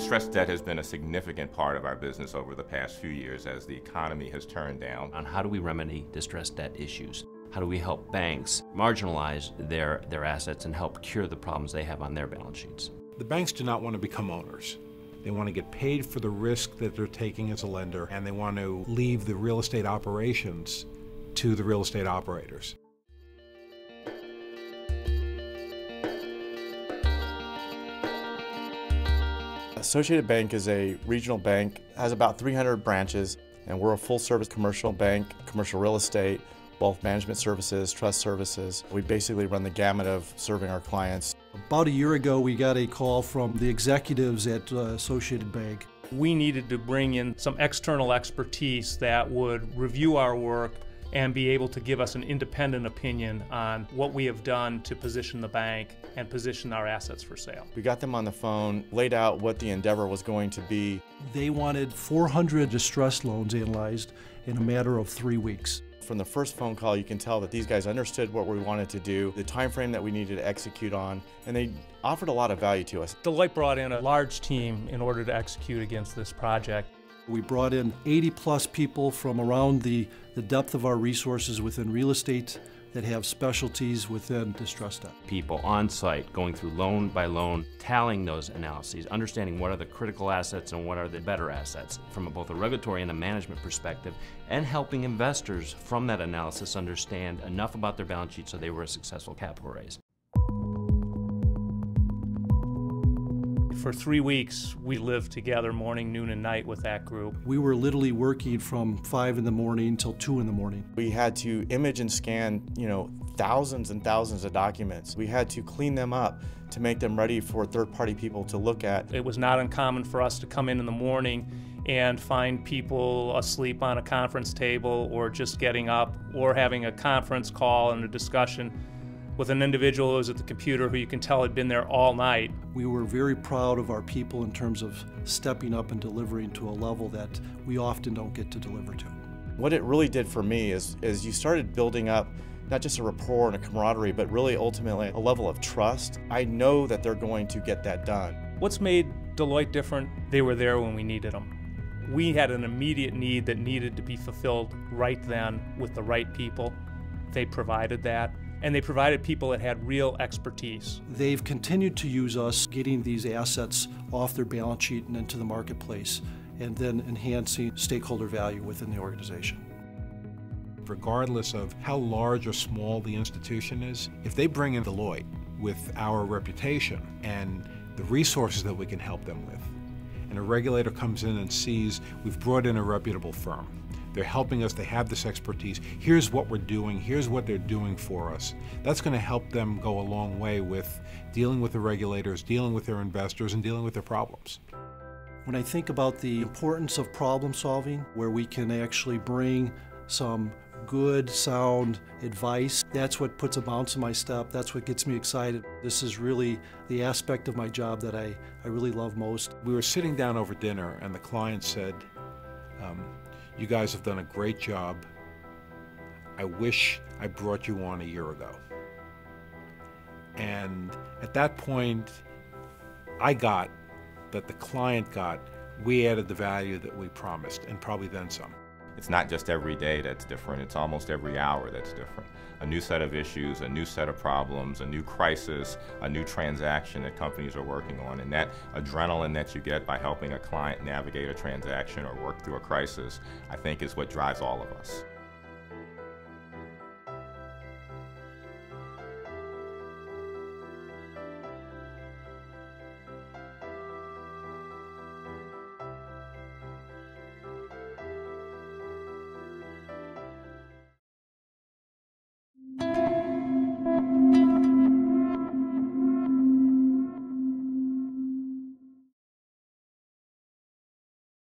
Distressed debt has been a significant part of our business over the past few years as the economy has turned down. On how do we remedy distressed debt issues? How do we help banks marginalize their assets and help cure the problems they have on their balance sheets? The banks do not want to become owners. They want to get paid for the risk that they're taking as a lender, and they want to leave the real estate operations to the real estate operators. Associated Bank is a regional bank, has about 300 branches, and we're a full-service commercial bank, commercial real estate, wealth management services, trust services. We basically run the gamut of serving our clients. About a year ago, we got a call from the executives at Associated Bank. We needed to bring in some external expertise that would review our work and be able to give us an independent opinion on what we have done to position the bank and position our assets for sale. We got them on the phone, laid out what the endeavor was going to be. They wanted 400 distressed loans analyzed in a matter of 3 weeks. From the first phone call, you can tell that these guys understood what we wanted to do, the time frame that we needed to execute on, and they offered a lot of value to us. Deloitte brought in a large team in order to execute against this project. We brought in 80+ people from around the depth of our resources within real estate that have specialties within distressed debt. People on site going through loan by loan, tallying those analyses, understanding what are the critical assets and what are the better assets from both a regulatory and a management perspective, and helping investors from that analysis understand enough about their balance sheet so they were a successful capital raise. For 3 weeks, we lived together morning, noon, and night with that group. We were literally working from 5 in the morning till 2 in the morning. We had to image and scan, thousands and thousands of documents. We had to clean them up to make them ready for third-party people to look at. It was not uncommon for us to come in the morning and find people asleep on a conference table or just getting up or having a conference call and a discussion with an individual who was at the computer who you can tell had been there all night. We were very proud of our people in terms of stepping up and delivering to a level that we often don't get to deliver to. What it really did for me is you started building up not just a rapport and a camaraderie, but really ultimately a level of trust. I know that they're going to get that done. What's made Deloitte different? They were there when we needed them. We had an immediate need that needed to be fulfilled right then with the right people. They provided that. And they provided people that had real expertise. They've continued to use us, getting these assets off their balance sheet and into the marketplace, and then enhancing stakeholder value within the organization. Regardless of how large or small the institution is, if they bring in Deloitte with our reputation and the resources that we can help them with, and a regulator comes in and sees we've brought in a reputable firm, they're helping us, they have this expertise, here's what we're doing, here's what they're doing for us. That's going to help them go a long way with dealing with the regulators, dealing with their investors, and dealing with their problems. When I think about the importance of problem solving, where we can actually bring some good, sound advice, that's what puts a bounce in my step, that's what gets me excited. This is really the aspect of my job that I really love most. We were sitting down over dinner and the client said, you guys have done a great job. I wish I brought you on a year ago. And at that point, I got that the client got, we added the value that we promised, and probably then some. It's not just every day that's different, it's almost every hour that's different. A new set of issues, a new set of problems, a new crisis, a new transaction that companies are working on, and that adrenaline that you get by helping a client navigate a transaction or work through a crisis, I think is what drives all of us.